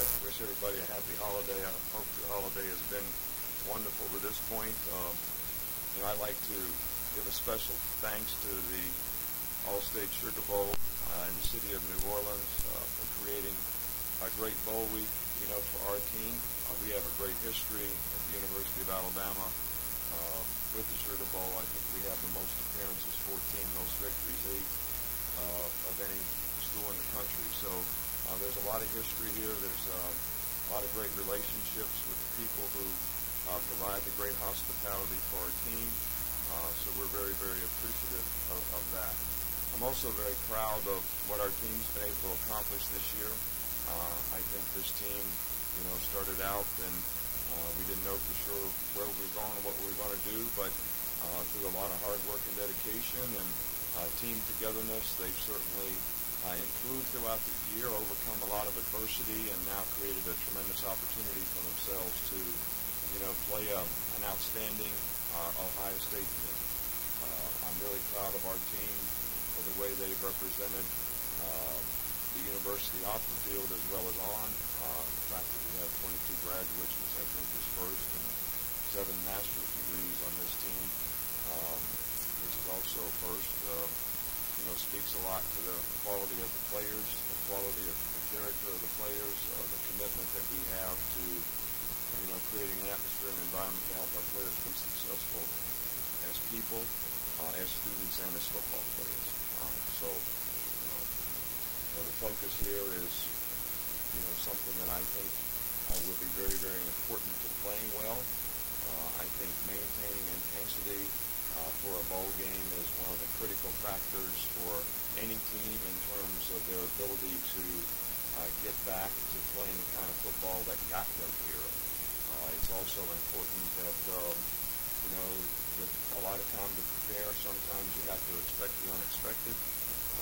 like to wish everybody a happy holiday. I hope your holiday has been wonderful to this point. I'd like to give a special thanks to the All-State Sugar Bowl in the city of New Orleans for creating a great bowl week, for our team. We have a great history at the University of Alabama with the Sugar Bowl. I think we have the most appearances, 14, most victories, 8 of any school in the country. So there's a lot of history here. There's a lot of great relationships with the people who provide the great hospitality for our team. So we're very, very appreciative of that. I'm also very proud of what our team's been able to accomplish this year. I think this team, started out and we didn't know for sure where we were going and what we were going to do, but through a lot of hard work and dedication and team togetherness, they've certainly improved throughout the year, overcome a lot of adversity, and now created a tremendous opportunity for themselves to, play an outstanding Ohio State team. I'm really proud of our team for the way they've represented the university off the field as well as on. The fact that we have 22 graduates, which I think is first, and 7 master's degrees on this team, which is also first, speaks a lot to the quality of the players, the quality of the character of the players, the commitment that we have to, creating an atmosphere and environment to help our players be successful as people, as students, and as football players. The focus here is, something that I think will be very, very important to playing well. I think maintaining intensity for a bowl game is one of the critical factors for any team in terms of their ability to get back to playing the kind of football that got them here. It's also important that, with a lot of time to prepare, sometimes you have to expect the unexpected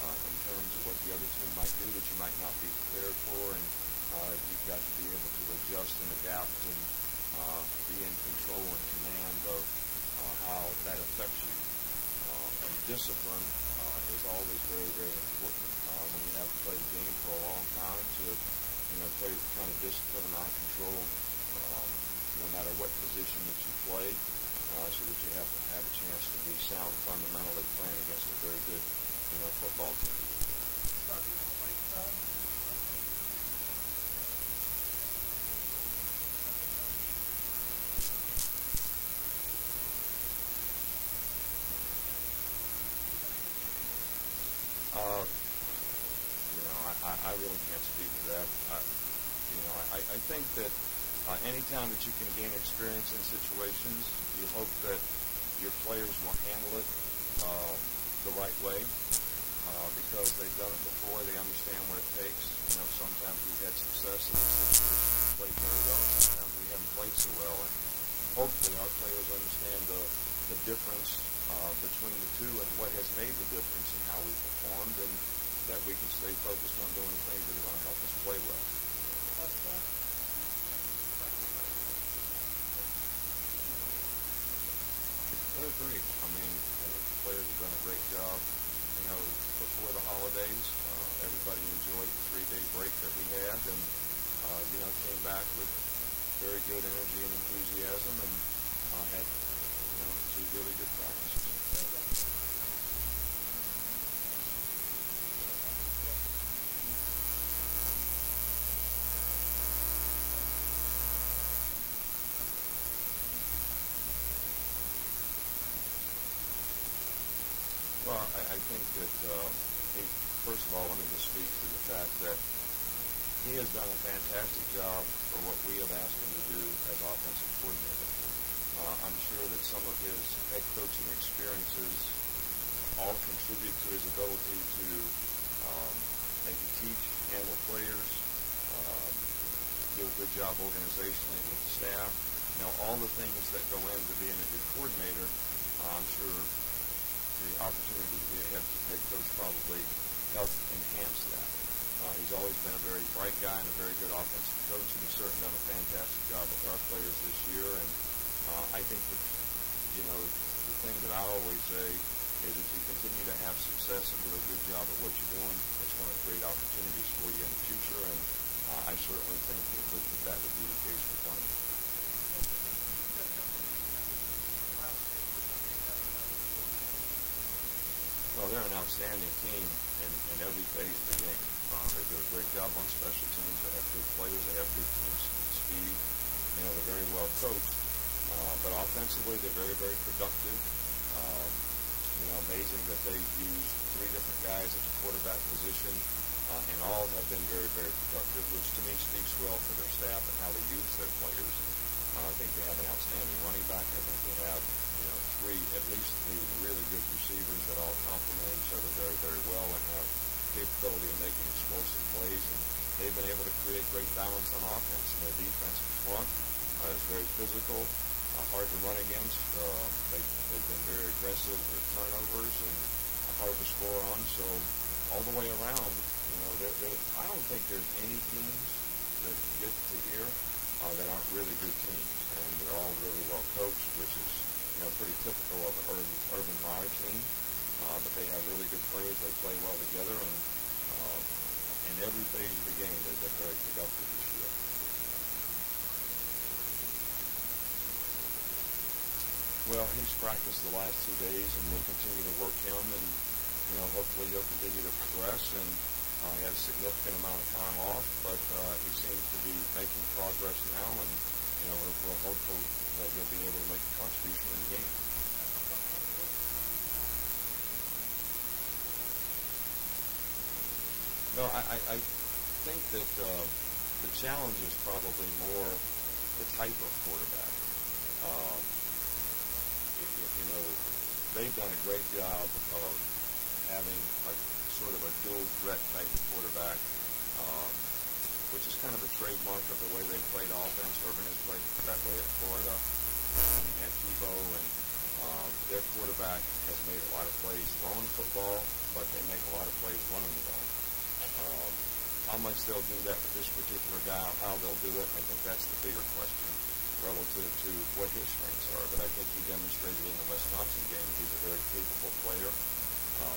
in terms of what the other team might do that you might not be prepared for, and you've got to be able to adjust and adapt and be in control and command of how that affects you. And discipline is always very, very important when you have played the game for a long time to, play with the kind of discipline and control no matter what position that you play, so that you have to have a chance to be sound fundamentally playing against a very good, football team. I really can't speak to that. I think that anytime that you can gain experience in situations, you hope that your players will handle it the right way because they've done it before. They understand what it takes. Sometimes we've had success in these situations and played very well, and sometimes we haven't played so well. And hopefully our players understand the difference between the two and what has made the difference in how we performed, and that we can stay focused on doing the things that are going to help us play well. They're great. I think the players have done a great job. Before the holidays, everybody enjoyed the 3-day break that we had, and came back with very good energy and enthusiasm, and had 2 really good practices. Well, I think that, first of all, let me just speak to the fact that he has done a fantastic job for what we have asked him to do as offensive coordinator. I'm sure that some of his head coaching experiences all contribute to his ability to maybe teach, handle players, do a good job organizationally with the staff. All the things that go into being a good coordinator, I'm sure the opportunity to be a head coach probably helped enhance that. He's always been a very bright guy and a very good offensive coach, and he's certainly done a fantastic job with our players this year. And I think that, the thing that I always say is if you continue to have success and do a good job at what you're doing, it's going to create opportunities for you in the future. And I certainly think that would be the case for Tony. Well, they're an outstanding team in every phase of the game. They do a great job on special teams. They have good players. They have good team speed. They're very well coached. But offensively, they're very, very productive. Amazing that they've used 3 different guys at the quarterback position, and all have been very, very productive, which to me speaks well for their staff and how they use their players. I think they have an outstanding running back. I think they have, at least three really good receivers that all complement each other very, very well and have capability of making explosive plays. And they've been able to create great balance on offense. And their defensive front is very physical. Hard to run against. They've been very aggressive with turnovers and hard to score on. So all the way around, I don't think there's any teams that get to here that aren't really good teams, and they're all really well coached, which is pretty typical of an Urban Meyer team. But they have really good players. They play well together, and in every phase of the game, they've been very productive this year. Well, he's practiced the last 2 days, and we'll continue to work him, and hopefully he'll continue to progress. And he had a significant amount of time off, but he seems to be making progress now, and we're hopeful that he'll be able to make a contribution in the game. No, I think that the challenge is probably more the type of quarterback. They've done a great job of having a sort of a dual threat type of quarterback, which is kind of a trademark of the way they played offense. Urban has played that way at Florida. And he had Tebow, and their quarterback has made a lot of plays throwing the football, but they make a lot of plays running the ball. How much they'll do that with this particular guy, how they'll do it, I think that's the bigger question relative to what his strengths are. But I think he demonstrated in the Wisconsin game that he's a very capable player,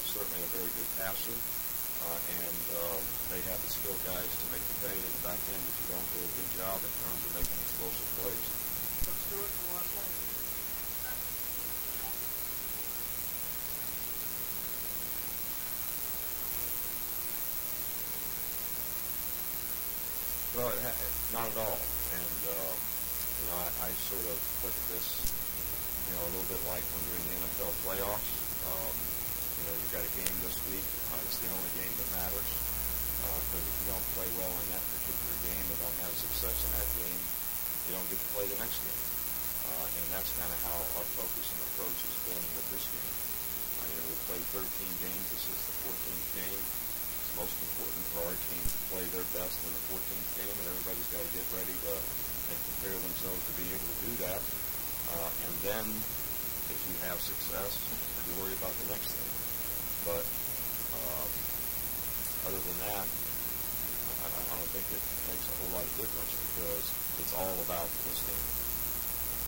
certainly a very good passer, and they have the skill guys to make the pay in the back end if you don't do a good job in terms of making explosive plays. Let's do it for the last one. Well, not at all. And, I sort of look at this, a little bit like when you're in the NFL playoffs. You've got a game this week. It's the only game that matters. Because if you don't play well in that particular game or don't have success in that game, you don't get to play the next game. And that's kind of how our focus and approach has been with this game. We played 13 games. This is the 14th game. It's most important for our team to play their best in the 14th game, and everybody's got to get ready to and prepare themselves to be able to do that. And then, if you have success, you worry about the next thing. But other than that, I don't think it makes a whole lot of difference because it's all about this game.